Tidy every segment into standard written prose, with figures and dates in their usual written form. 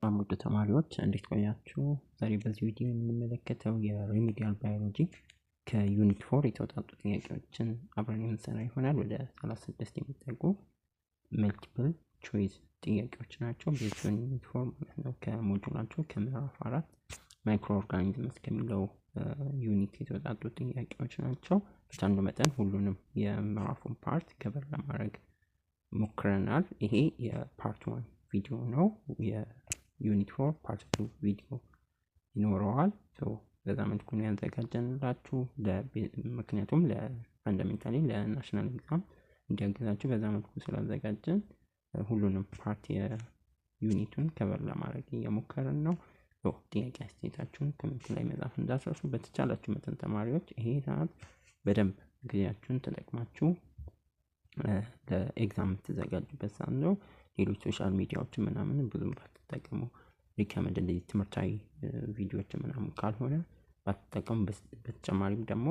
ውድ ተማሪዎች እንዴት ቆያችሁ? ዛሬ በዚህ ቪዲዮ የምንመለከተው የሪሚዲያል ባዮሎጂ ከዩኒት 4 የተወጣጡ ጥያቄዎችን አብረን የምንሰራ ይሆናል። ወደ 36 የሚጠጉ መልቲፕል ቾይስ ጥያቄዎች ናቸው። በዚህ ዩኒት 4 ማለት ነው ከሞጁላቸው ከምዕራፍ 4 ማይክሮ ኦርጋኒዝምስ ከሚለው ዩኒት የተወጣጡ ጥያቄዎች ናቸው። በቻልነው መጠን ሁሉንም የምዕራፉን ፓርት ከበር ለማድረግ ሞክረናል። ይሄ የፓርት 1 ቪዲዮ ነው። የዩኒት 4 ፓርት 2 ቪዲዮ ይኖረዋል። በዛ መልኩ ነው ያዘጋጀንላችሁ። ምክንያቱም ለፈንዳሜንታሊ ለናሽናል ኤግዛም እንዲያግዛችሁ በዛ መልኩ ስላዘጋጀን ሁሉንም ፓርት የዩኒቱን ከበር ለማድረግ እየሞከርን ነው። ጥያቄ አስተያየታችሁን ኮሜንት ላይ መጻፍ እንዳትረሱ። በተቻላችሁ መጠን ተማሪዎች ይሄ ሰዓት በደንብ ጊዜያችሁን ተጠቅማችሁ ለኤግዛም የምትዘጋጁበት ሰዓት ነው። ሌሎች ሶሻል ሚዲያዎችን ምናምን ብዙም ባትጠቀሙ ሪከመንድ እንደዚህ ትምህርታዊ ቪዲዮዎች ምናምን ካልሆነ ባትጠቀሙ። በተጨማሪም ደግሞ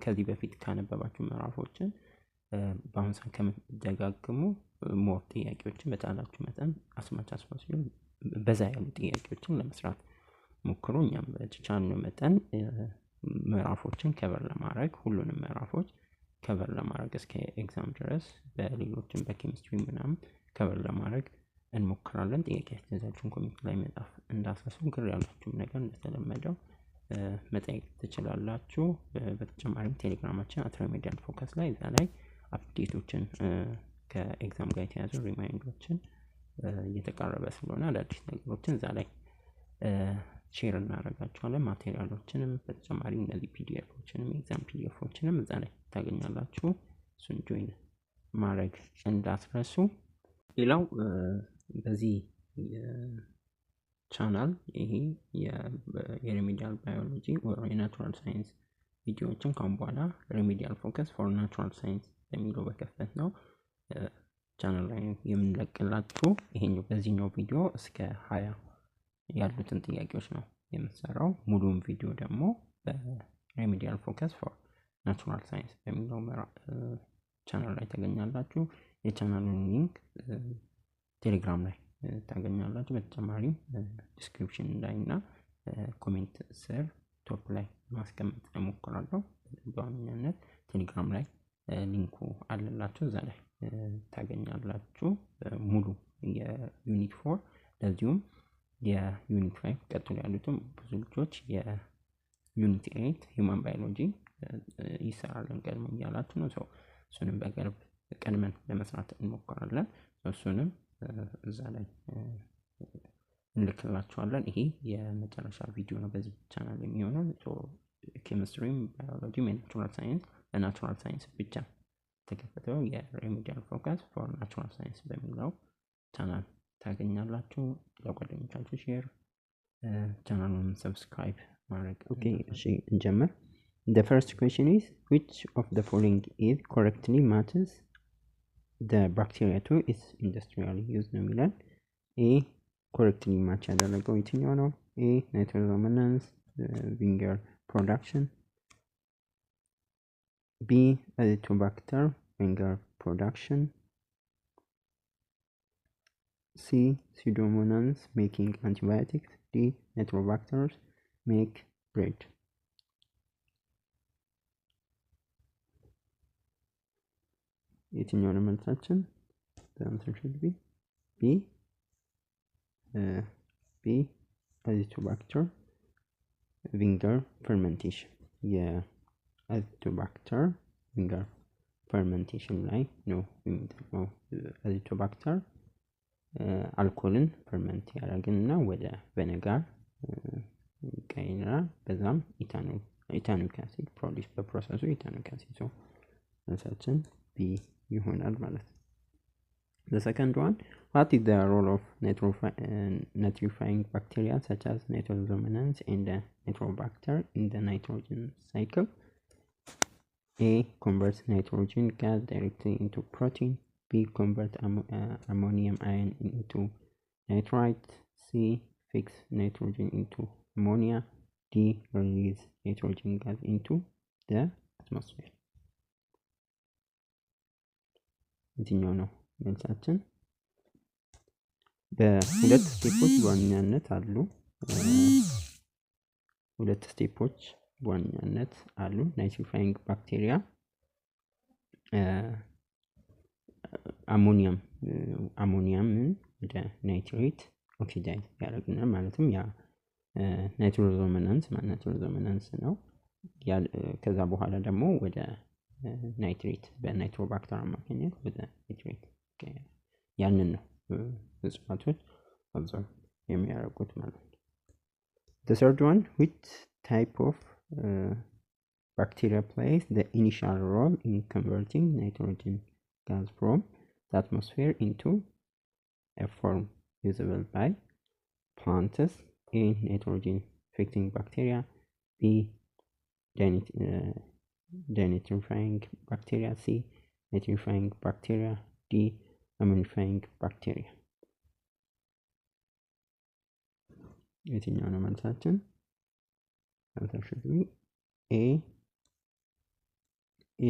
ከዚህ በፊት ካነበባችሁ ምዕራፎችን በአሁን ሰዓት ከምትደጋግሙ ሞር ጥያቄዎችን በቻላችሁ መጠን አስማች ሲሆን በዛ ያሉ ጥያቄዎችን ለመስራት ሞክሩ። እኛም በተቻልነው መጠን ምዕራፎችን ከበር ለማድረግ ሁሉንም ምዕራፎች ከበር ለማድረግ እስከ ኤግዛም ድረስ በሌሎችም በኬሚስትሪ ምናምን ከበር ለማድረግ እንሞክራለን። ጥያቄ አስተያየታችሁን ኮሜንት ላይ መጻፍ እንዳትረሱ። ግር ያላችሁም ነገር እንደተለመደው መጠየቅ ትችላላችሁ። በተጨማሪም ቴሌግራማችን @remedial focus ላይ እዛ ላይ አፕዴቶችን ከኤግዛም ጋር የተያዙ ሪማይንደሮችን እየተቃረበ ስለሆነ አዳዲስ ነገሮችን እዛ ላይ ሼር እናደርጋችኋለን። ማቴሪያሎችንም በተጨማሪም እነዚህ ፒዲኤፎችንም ኤግዛም ፒዲኤፎችንም እዛ ላይ ታገኛላችሁ። እሱን ጆይን ማድረግ እንዳትረሱ። ሌላው በዚህ ቻናል ይሄ የሪሚዲያል ባዮሎጂ ወይ የናቹራል ሳይንስ ቪዲዮዎችን ካሁን በኋላ ሪሚዲያል ፎከስ ፎር ናቹራል ሳይንስ በሚለው በከፈት ነው ቻናል ላይ የምንለቅላችሁ። ይሄኛው በዚህኛው ቪዲዮ እስከ 20 ያሉትን ጥያቄዎች ነው የምንሰራው። ሙሉውን ቪዲዮ ደግሞ በሪሚዲያል ፎከስ ፎር ናቹራል ሳይንስ በሚለው ቻናል ላይ ታገኛላችሁ። የቻናሉን ሊንክ ቴሌግራም ላይ ታገኛላችሁ። በተጨማሪም ዲስክሪፕሽን ላይ እና ኮሜንት ስር ቶፕ ላይ ማስቀመጥ እሞክራለሁ። በዋነኛነት ቴሌግራም ላይ ሊንኩ አለላችሁ፣ እዛ ላይ ታገኛላችሁ ሙሉ የዩኒት 4 ለዚሁም የዩኒት 5 ቀጥሎ ያሉትም ብዙ ልጆች የዩኒት 8 ሂውማን ባዮሎጂ ይሰራልን ቀድሞ እያላችሁ ነው። እሱንም በቅርብ ቀድመን ለመስራት እንሞክራለን። እሱንም እዛ ላይ እንልክላችኋለን። ይሄ የመጨረሻ ቪዲዮ ነው በዚህ ቻናል የሚሆነው። ኬሚስትሪም ባዮሎጂም ናቹራል ሳይንስ ለናቹራል ሳይንስ ብቻ ተከፈተው የሪሚዲያል ፎከስ ፎር ናቹራል ሳይንስ በሚለው ቻናል ታገኛላችሁ። ለጓደኞቻችሁ ሼር፣ ቻናሉን ሰብስክራይብ ማድረግ። ኦኬ እሺ እንጀምር። The first question is, which of the following is correctly matches the bacteria to its industrial use ነው የሚለን። A correctly match ያደረገው የትኛው ነው? A nitrosomonas vinegar production፣ B azotobacter vinegar production፣ C pseudomonas making antibiotics፣ D nitrobacters make bread። የትኛው ነው መልሳችን? በአንሰር should be B azotobacter vinegar fermentation። የአዚቶባክተር vinegar fermentation ላይ ነው የሚጠቅመው። አዚቶባክተር አልኮልን ፈርመንት ያደርግና ወደ ቪኔጋር ይቀይራል። በዛም ኢታኖይክ አሲድ ፕሮዲዩስ በፕሮሰሱ ኢታኖይክ አሲድ ነው። መልሳችን ቢ ይሆናል ማለት ነው። The second one, what is the role of nitrifying bacteria such as nitrosomonas and nitrobacter in the nitrogen cycle? A converts nitrogen gas directly into protein, B convert ammonium ion into nitrite, C fix nitrogen into ammonia, D release nitrogen gas into the atmosphere። የትኛው ነው መልሳችን? በሁለት ስቴፖች በዋናነት አሉ። ሁለት ስቴፖች በዋናነት አሉ። ናይትሪፋይንግ ባክቴሪያ አሞኒየምን ወደ ናይትሬት ኦክሲዳይዝ ያደርግናል። ማለትም ያ ናይትሮዞመናንስ ነው። ከዛ በኋላ ደግሞ ወደ ናይትሬት በናይትሮባክተር አማካኝነት ወደ ናይትሬት ያንን ነው እጽዋቶች አብዛው የሚያደርጉት ማለት ነው። The third one, which type of bacteria plays the initial role in converting nitrogen gas from the atmosphere into a form usable by plants? A. Nitrogen fixing bacteria. B. Denitrifying bacteria. C. Nitrifying bacteria. D. Amonifying bacteria. የትኛው ነው መልሳችን? ኤ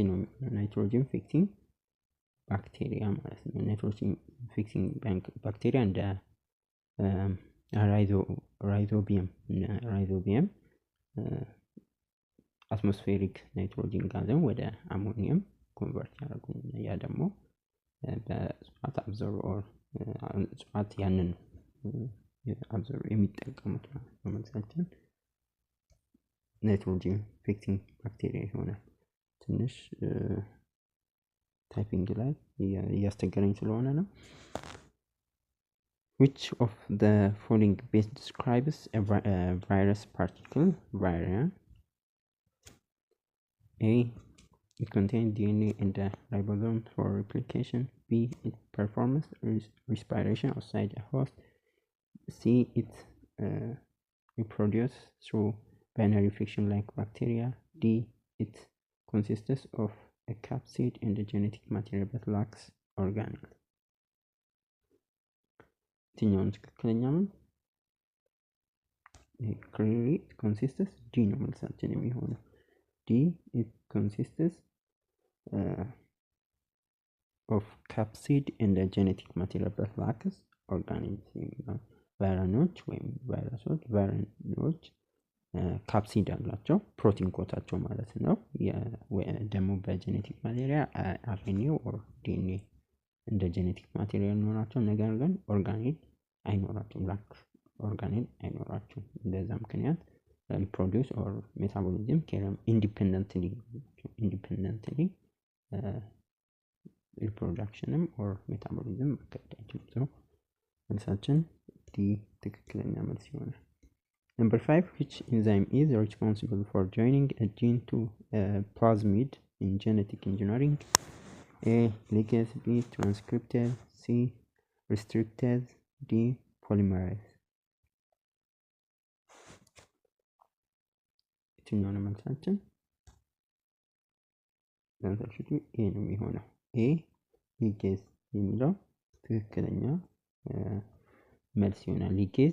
ነው። ናይትሮጅን ፊክሲንግ ባክቴሪያ ማለት ነው። ናይትሮጅን ፊክሲንግ ባክቴሪያ እንደ ራይዞቢየም አትሞስፌሪክ ናይትሮጅን ጋዝን ወደ አሞኒየም ኮንቨርት ያደርጉ። ያ ደግሞ በእጽዋት እጽዋት ያንን የሚጠቀሙት ማለት ነው። መልሳችን ናይትሮጅን ፊክሲንግ ባክቴሪያ ይሆናል። ትንሽ ታይፒንግ ላይ እያስቸገረኝ ስለሆነ ነው። Which of the following best describes a virus particle virion? A. It contains DNA and the ribosome for replication. B. It performs respiration outside a host. C. It reproduces through binary friction like bacteria. D. It consists of a capsid and the genetic material but lacks organelles. የትኛውን ትክክለኛ ነው? Clearly it consists D ነው መልሳችን የሚሆነው። D. It consists of capsid and the genetic material but lacks organelles. ቫይረኖች ወይም ቫይረሶች ካፕሲድ አላቸው፣ ፕሮቲን ኮታቸው ማለት ነው። ደግሞ በጄኔቲክ ማቴሪያል አርኤንኤ ኦር ዲኤንኤ እንደ ጄኔቲክ ማቴሪያል ኖራቸው፣ ነገር ግን ኦርጋኔል አይኖራቸውም፣ ላክ ኦርጋኔል አይኖራቸውም። እንደዛ ምክንያት ሪፕሮዲውስ ኦር ሜታቦሊዝም ኬረም ኢንዲፔንደንትሊ ሪፕሮዳክሽንም ኦር ሜታቦሊዝም መከታተል መልሳችን ዲ ትክክለኛ መልስ ይሆናል። Number 5, which enzyme is responsible for joining a gene to a plasmid in genetic engineering? A. Ligase. B. Transcriptase. C. Restrictase. D. Polymerase. የትኛው ነው መልሳችን? መልሳችን ኤ ነው የሚሆነው። ኤ ሊጌዝ የሚለው ትክክለኛ መልስ ይሆናል። ሊጌዝ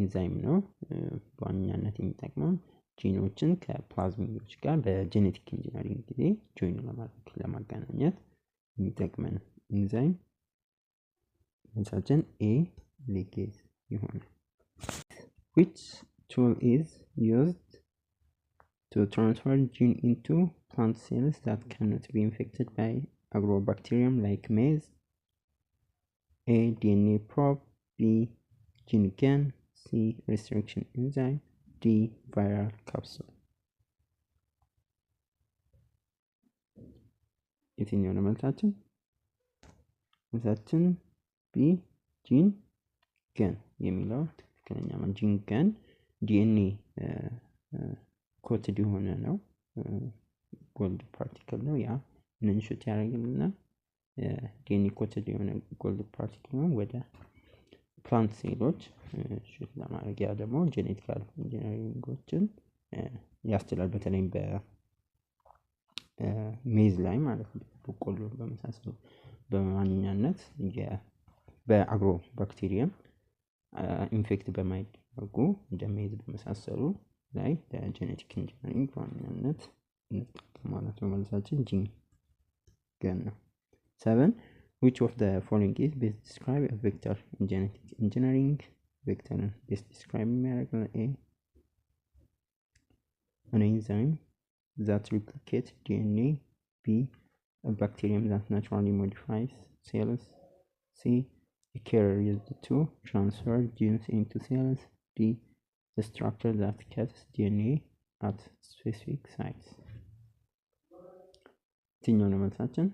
ኢንዛይም ነው። በዋናነት የሚጠቅመው ጂኖችን ከፕላዝሚዶች ጋር በጄኔቲክ ኢንጂነሪንግ ጊዜ ጆይን ለማገናኘት የሚጠቅመን ኢንዛይም መልሳችን ኤ ሊጌዝ ይሆናል። Which tool is used to transfer gene into plant cells that cannot be infected by agrobacterium like maize? A. DNA probe. B. Gene GAN. C. Restriction enzyme. D. Viral capsule. የትኛው ነው መልሳችን? መልሳችን ቢ ጂን ገን የሚለው ትክክለኛ ነው። ጂን ገን ዲኤንኤ ኮትድ የሆነ ነው፣ ጎልድ ፓርቲክል ነው። ያ እንንሹት ያደርግልና ዲኤንኤ ኮትድ የሆነ ጎልድ ፓርቲክል ነው ወደ ፕላንት ሴሎች ሹት ለማድረግ፣ ያ ደግሞ ጄኔቲካል ኢንጂነሪንጎችን ያስችላል። በተለይም በሜዝ ላይ ማለት ነው፣ በቆሎ በመሳሰሉ በማንኛነት በአግሮ ባክቴሪየም ኢንፌክት በማይደረጉ እንደ ሜዝ በመሳሰሉ ላይ ለጄኔቲክ ኢንጂነሪንግ በዋናነት እንጠቀማለን ማለት ነው። መልሳችን ጂን ገን ነው። 7 which of the following is best describe a vector in genetic engineering? Vector best describe miracle A, an enzyme that replicates DNA. B, a bacterium that naturally modifies cells. C, a carrier used to transfer genes into cells. D, the structure that cuts DNA at specific sites. የትኛው ነው መልሳችን?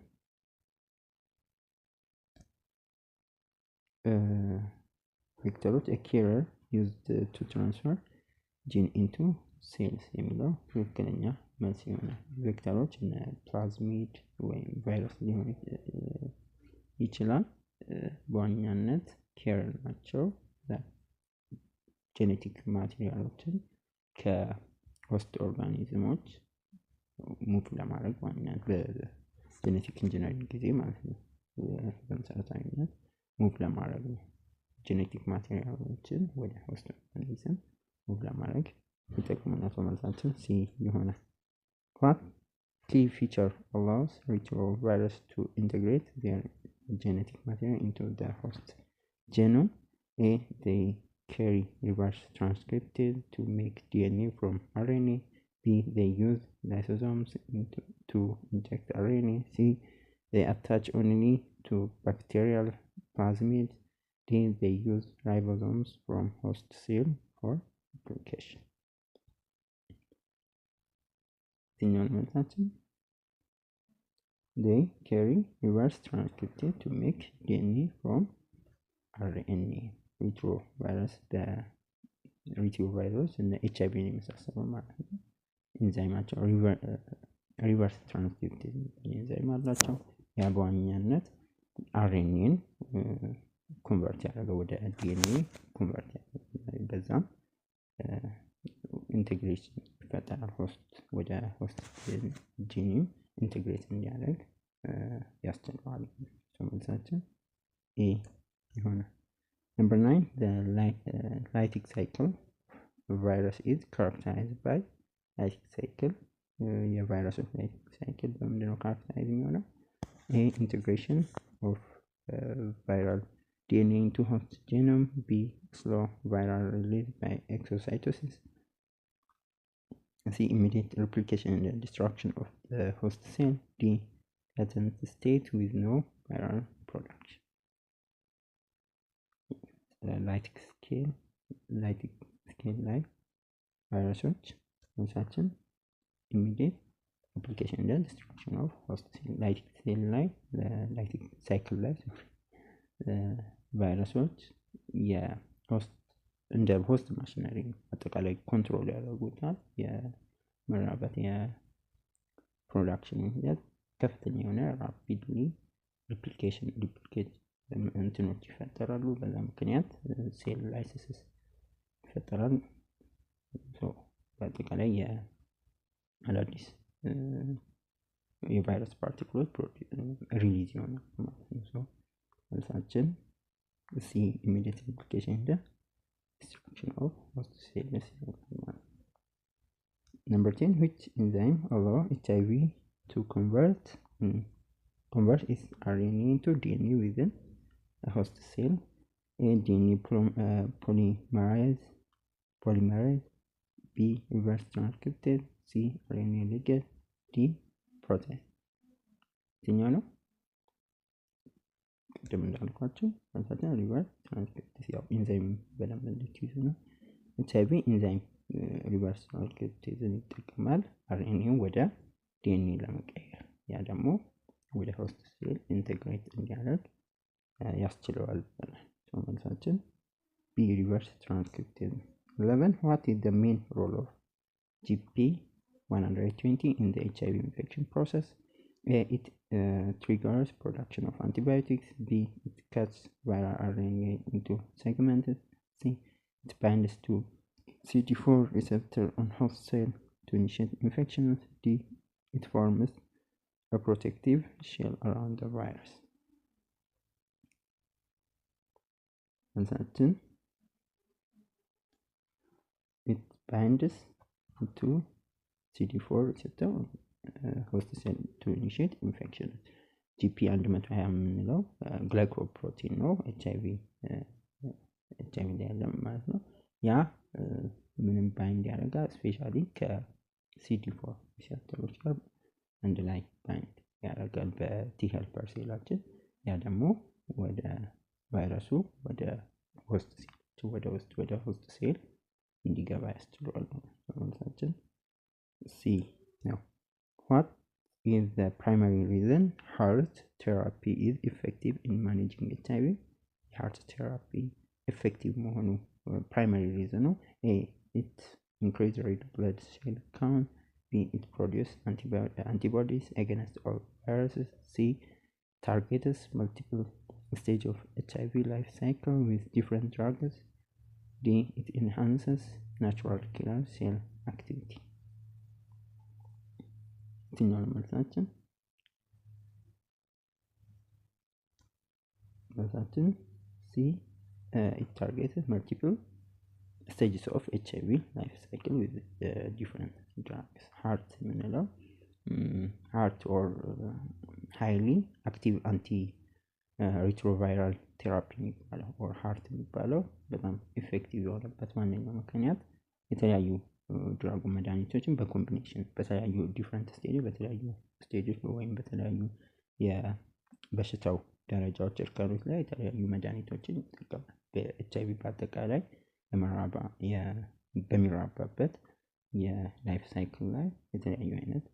ቬክተሮች a carrier used to transfer gene into cells የሚለው ትክክለኛ መልስ ይሆናል። ቬክተሮች እነ ፕላዝሚድ ወይም ቫይረስ ሊሆን ይችላል። በዋናነት carrier ናቸው። ጄኔቲክ ማቴሪያሎችን ከሆስት ኦርጋኒዝሞች ሙቭ ለማድረግ ዋናነት በጄኔቲክ ኢንጂነሪንግ ጊዜ ማለት ነው። በመሰረታዊነት ሙቭ ለማድረግ ነው። ጄኔቲክ ማቴሪያሎችን ወደ ሆስት ኦርጋኒዝም ሙቭ ለማድረግ ይጠቅሙናል። መልሳችን ሲ ይሆናል። What key feature allows retrovirus to integrate their genetic material into the host genome? A, they carry reverse transcripted to make DNA from RNA. B, they use lysosomes to inject RNA. C, they attach only to bacterial plasmids. D, they use ribosomes from host cell for replication. They carry reverse transcripted to make DNA from RNA. retrovirus and HIV የመሳሰሉ ማለት ነው። ኢንዛይማቸው ሪቨርስ ትራንስክሪፕቴድ ኢንዛይም አላቸው። ያ በዋናነት አርኤንኤን ኮንቨርት ያደረገው ወደ ዲኤንኤ ኮንቨርት ያደረገው በዛም ኢንቴግሬሽን ይፈጠራል። ወደ ሆስት ጂኒም ኢንቴግሬት እንዲያደርግ ያስችለዋል። መልሳችን ኤ ይሆናል። Number 9, the lytic cycle of virus is characterized by lytic cycle. የቫይረሱ lytic cycle በምንድን ነው ካራክተራይዝ የሚሆነው? A, integration of viral DNA into host genome. B, slow viral release by exocytosis. C, immediate replication and destruction of the host cell. D, latent state with no viral production. ላይቲክ ስኬል ላይ ቫይረሶች መልሳችን ኢሚዲየት አፕሊኬሽን እና ዲስትራክሽን ኦፍ ሆስት ሴል። ላይቲክ ሴል ላይ ላይቲክ ሳይክል ላይ ቫይረሶች የሆስት እንደ ሆስት ማሽነሪ አጠቃላይ ኮንትሮል ያደርጉታል። የመራባት የፕሮዳክሽን ሂደት ከፍተኛ የሆነ ራፒድሊ ሪፕሊኬት እንትኖች ይፈጠራሉ። በዛ ምክንያት ሴል ላይሲስ ይፈጠራል። በአጠቃላይ የአዳዲስ የቫይረስ ፓርቲክሎች ሪሊዝ ይሆናል ማለት ነው። መልሳችን ሲ ኢሚዲየት ሪፕሊኬሽን እንደ destruction of host cells. Number 10, which enzyme allow HIV to convert its RNA into DNA within a host cell? A, DNA polymerase. B, reverse transcripted. C, RNA ligase. D, protease. የትኛው ነው? ቅድም እንዳልኳችሁ መልሳችን ሪቨርስ ትራንስክሪፕቴዝ ያው ኢንዛይም በደንብ እንድትይዙ ነው። ኤችአይቪ ኢንዛይም ሪቨርስ ትራንስክሪፕቴዝን ይጠቀማል አርኤንኤን ወደ ዲኤንኤ ለመቀየር። ያ ደግሞ ወደ ሆስት ሴል ኢንቴግሬት እንዲያደርግ ያስችለዋል ብለናል። መልሳችን ቢ ሪቨርስ ትራንስክሪፕቴዝ። 11, what is the main role of GP120 in the HIV infection process? A, it triggers production of antibiotics. B, it cuts viral RNA into segments. C, it binds to CD4 receptor on host cell to initiate infections. D, it forms a protective shell around the virus. It binds to CD4 receptor host cell to initiate infection. ጂፒ 120 የምንለው ግላይኮፕሮቲን ነው። ኤችአይቪ ላይ ያለ ማለት ነው። ያ ምንም ባይንድ ያደርጋል ስፔሻሊ ከሲዲ4 ሪሴፕተሮች ጋር አንድ ላይ ባይንድ ያደርጋል በቲ ሄልፐር ሴላችን። ያ ደግሞ ወደ ቫይረሱ ወደ ሆስት ሴል እንዲገባ ያስችለዋል ማለት ነው። ሲ ነው። What is the primary reason heart therapy is effective in managing HIV? Heart therapy effective መሆኑ primary reason ነው። A. It increases red blood cell count. B. It produces antibodies against all viruses. C. Targets multiple stages of HIV life cycle with different drugs. D. It enhances natural killer cell activity. የትኛውን መልሳችን C. It targets multiple stages of HIV life cycle with different drugs. Heart የምንለው heart or highly active anti retroviral therapy የሚባለው or heart የሚባለው በጣም ኢፌክቲቭ የሆነበት ዋነኛው ምክንያት የተለያዩ ድራግ መድኃኒቶችን በኮምቢኔሽን በተለያዩ ዲፈረንት ስቴጆች ወይም በተለያዩ የበሽታው ደረጃዎች እርከኖች ላይ የተለያዩ መድኃኒቶችን ይጠቀማል። በኤችአይቪ በአጠቃላይ በሚራባበት የላይፍ ሳይክል ላይ የተለያዩ አይነት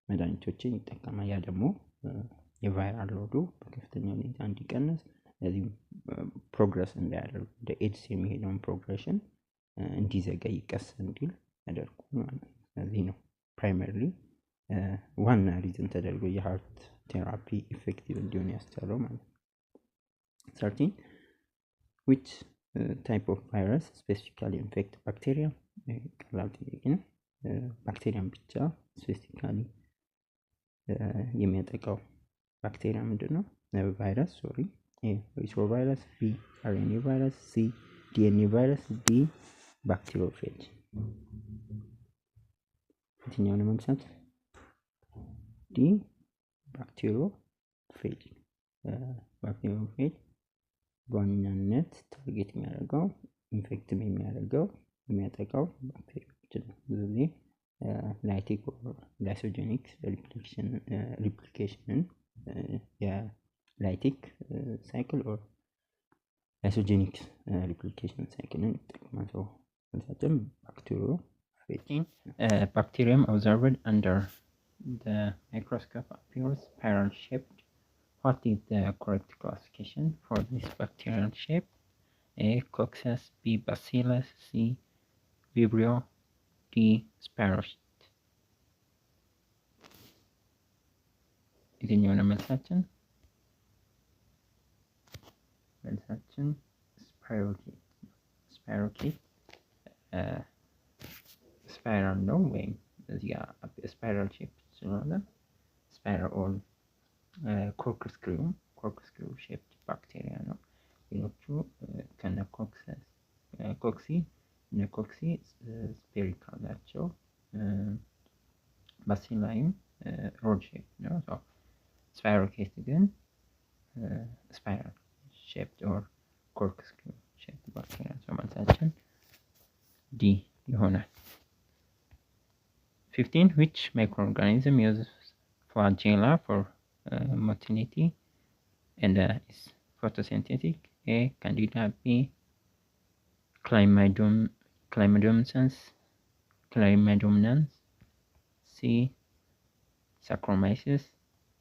መድኃኒቶችን ይጠቀማል። ያ ደግሞ የቫይራል ሎዱ በከፍተኛ ሁኔታ እንዲቀንስ ስለዚህ ፕሮግረስ እንዳያደርግ ወደ ኤድስ የሚሄደውን ፕሮግሬሽን እንዲዘገይ ቀስ እንዲል ያደርጉ ማለት ነው። ስለዚህ ነው ፕራይመሪሊ ዋና ሪዝን ተደርጎ የሃርት ቴራፒ ኢፌክቲቭ እንዲሆን ያስቻለው ማለት ነው። 13 which type of virus specifically infect bacteria? ቀላል ጥያቄ ነው። ባክቴሪያን ብቻ ስፔሲፊካሊ የሚያጠቃው ባክቴሪያ ምንድነው? ቫይረስ A. ሪትሮቫይረስ፣ B. አርኤንኤ ቫይረስ፣ C. ዲኤንኤ ቫይረስ፣ D. ባክቴሪዮፌጅ። የትኛውን መምሳት? D. ባክቴሪዮፌጅ። ባክቴሪዮፌጅ በዋናነት ታርጌት የሚያደርገው ኢንፌክትም የሚያጠቃው ባክቴሪያዎችን ነው። ብዙ ጊዜ ላይቲክ ላይሶጀኒክ ሪፕሊኬሽንን የላይቲክ ሳይክል ኦር ላይሶጀኒክ ሪፕሊኬሽን ሳይክልን ይጠቀማል። ሰው ለምሳሌ bacterium observed under the microscope appears spiral shaped. What is the correct classification for this bacterial shape? A. Coccus, B. Bacillus, C. Vibrio, D. Spiral shaped. የትኛው ነው መልሳችን? ስፓይሮኬት ስፓይራል ነው ወይም እዚህ ጋር ስፓይራል ሼፕ ስለሆነ ስፓይራል ኦር ኮርክስክሪው ሼፕድ ባክቴሪያ ነው። ሌሎቹ ከነ ኮክሲ ስፔሪካል ናቸው። ባሲላይም ሮድ ሼፕ ነው። ስፓይሮኬት ግን ስፓይራል ሼፕድ ኦር ኮርክስክሪው ሼፕድ ባክቴሪያ ነው። መልሳችን ዲ ይሆናል። 15 which microorganism uses flagella for motility and is photosynthetic? A. Candida, B. Chlamydomonas, C. Saccharomyces,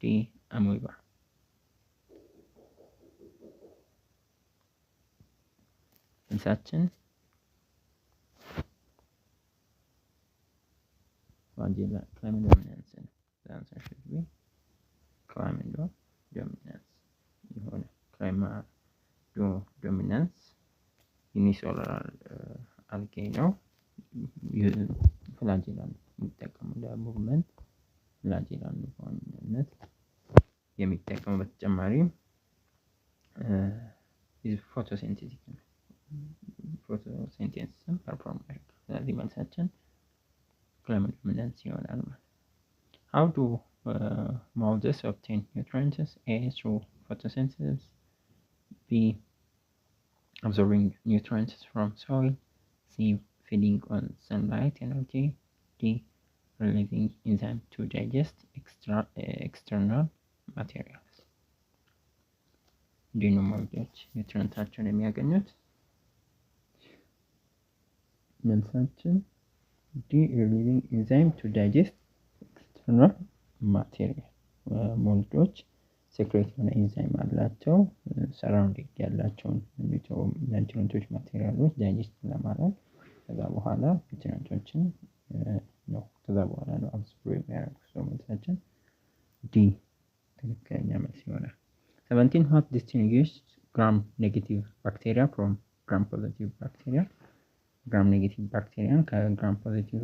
D. Amoeba. መልሳችን flagella chlamydomonas. The answer should be chlamydomonas. የሆነ chlamydomonas ዩኒሴሉላር አልጌ ነው። ፍላጄላን የሚጠቀሙ ለሙቭመንት ፍላጄላን በዋናነት የሚጠቀሙ በተጨማሪም ፎቶሲንቴሲስ ፐርፎርም ያደርጋል። ስለዚህ መልሳችን chlamydomonas ይሆናል ማለት። How do modes obtain nutrients: A, through photosynthesis; B, absorbing nutrients from soil; C, feeding on sunlight energy; D, releasing enzyme to digest external materials። እንዲህ ነው ሞልዶች ኒውትሪንታቸውን የሚያገኙት። መልሳችን ዲ፣ releasing enzyme to digest external material። ሞልዶች ሴክሬት የሆነ ኢንዛይም አላቸው ሰራውንዲንግ ያላቸውን ኒውትሪንቶች ማቴሪያሎች ዳይጀስት ለማድረግ ከዛ በኋላ ኒውትሪንቶችን ነው ከዛ በኋላ ነው አብሶርብ የሚያደርጉት። ሰው መልሳችን ዲ ትክክለኛ መልስ ይሆናል። 17 what distinguishes gram negative bacteria from gram positive bacteria? gram negative bacteria ከgram positive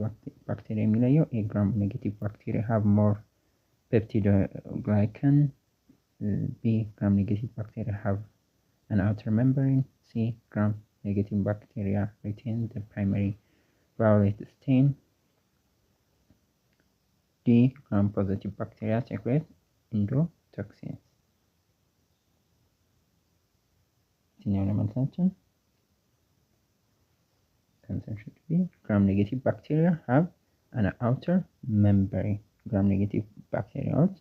bacteria የሚለየው a gram negative bacteria have more peptidoglycan; B, gram negative bacteria have an outer membrane; C, gram negative bacteria retain the primary violet stain; D, gram positive bacteria secrete endotoxins። የትኛው ነው መልሳችን? answer should be gram negative bacteria have an outer membrane። gram negative ባክቴሪያዎች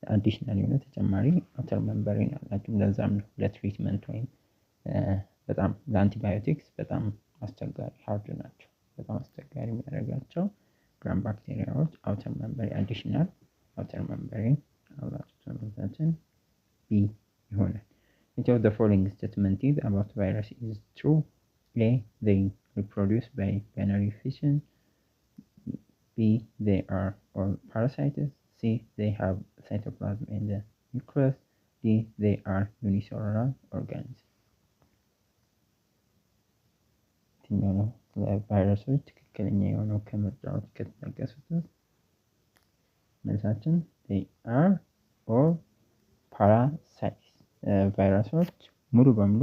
አዲሽናል የሆነ ተጨማሪ አውተር ሜምብሬን አላቸው። ለዛም ነው ለትሪትመንት ወይም በጣም ለአንቲባዮቲክስ በጣም አስቸጋሪ ሃርድ ናቸው። በጣም አስቸጋሪ የሚያደርጋቸው ግራም ባክቴሪያዎች አውተር ሜምብሬን አዲሽናል አውተር ሜምብሬን አላቸው። መልሳችን ቢ ይሆናል። which of the following statement is about virus is true? A, they reproduce by binary fission; B, they are all parasites; C, they have cytoplasm in the nucleus; D, they are unicellular organisms። የትኛው ነው ለቫይረሶች ትክክለኛ የሆነው ከምርጫዎች ከተጠቀሱት? መልሳችን they are all parasites። ቫይረሶች ሙሉ በሙሉ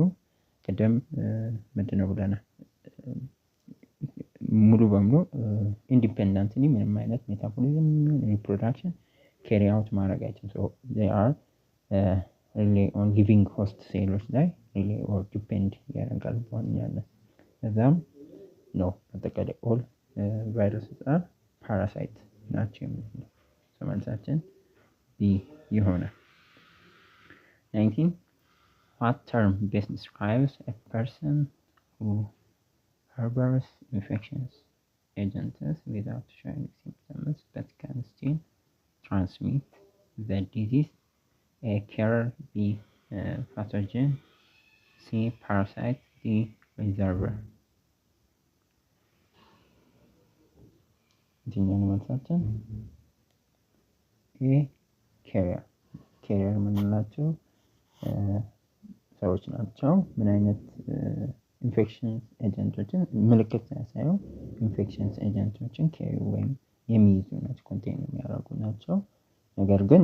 ቅድም ምንድነው ብለናል? ሙሉ በሙሉ ኢንዲፔንደንትሊ ምንም አይነት ሜታቦሊዝም ሪፕሮዳክሽን ካሪ አውት ማድረግ አይችልም። ሶ they are really on living host ሴሎች ላይ really or depend ያደርጋል በዋናነት። ከዛም ነው አጠቃላይ ኦል ቫይረስስ አር ፓራሳይት ናቸው የሚለው። ሶ መልሳችን ቢ ይሆናል። 19 what term best describes a person who harbors infectious agents without showing symptoms but can still transmit the disease? A, carrier; B, pathogen; C, parasite; D, reservoir። የትኛው ነው መልሳችን? ኤ carrier። carrier የምንላቸው ሰዎች ናቸው። ምን አይነት ኢንፌክሽን ኤጀንቶችን ምልክት ሳያሳዩ ኢንፌክሽን ኤጀንቶችን ካሪ ወይም የሚይዙ ናቸው፣ ኮንቴን የሚያደርጉ ናቸው። ነገር ግን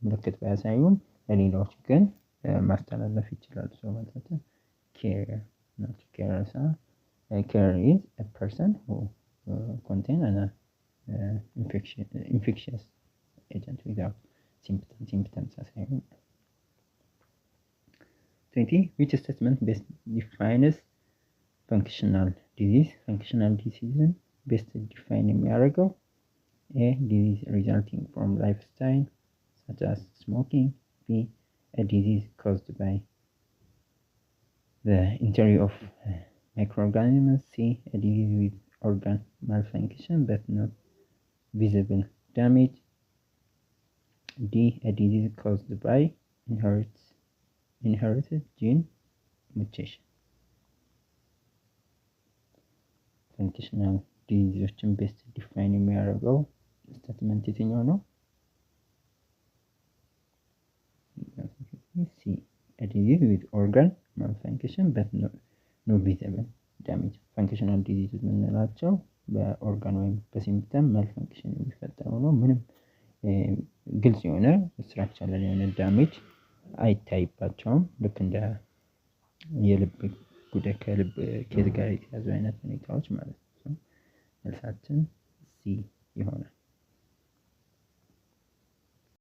ምልክት ባያሳዩም ለሌላዎች ግን ማስተላለፍ ይችላሉ። ሰው መልሳችን carrier ናቸው። carrier is a person who contain an infectious agent without symptoms ሳሳዩ። 20 which statement best defines functional disease? functional disease best define የሚያደርገው A, disease resulting from lifestyle such as smoking; B, a disease caused by the entry of microorganisms; C, a disease with organ malfunction but not visible damage; D, a disease caused by inherited gene mutation። functional diseaseዎችን ቤስት ዲፋይን የሚያደርገው ስቴትመንት የትኛው ነው? C, a disease with organ malfunction but no visible damage። functional disease የምንላቸው በኦርጋን ወይም በሲምፕተም ማልፈንክሽን የሚፈጠረው ነው። ምንም ግልጽ የሆነ ስትራክቸራል የሆነ ዳሜጅ አይታይባቸውም። ልክ እንደ የልብ ጉዳይ ከልብ ኬዝ ጋር የተያዙ አይነት ሁኔታዎች ማለት ነው። መልሳችን ሲ ይሆናል።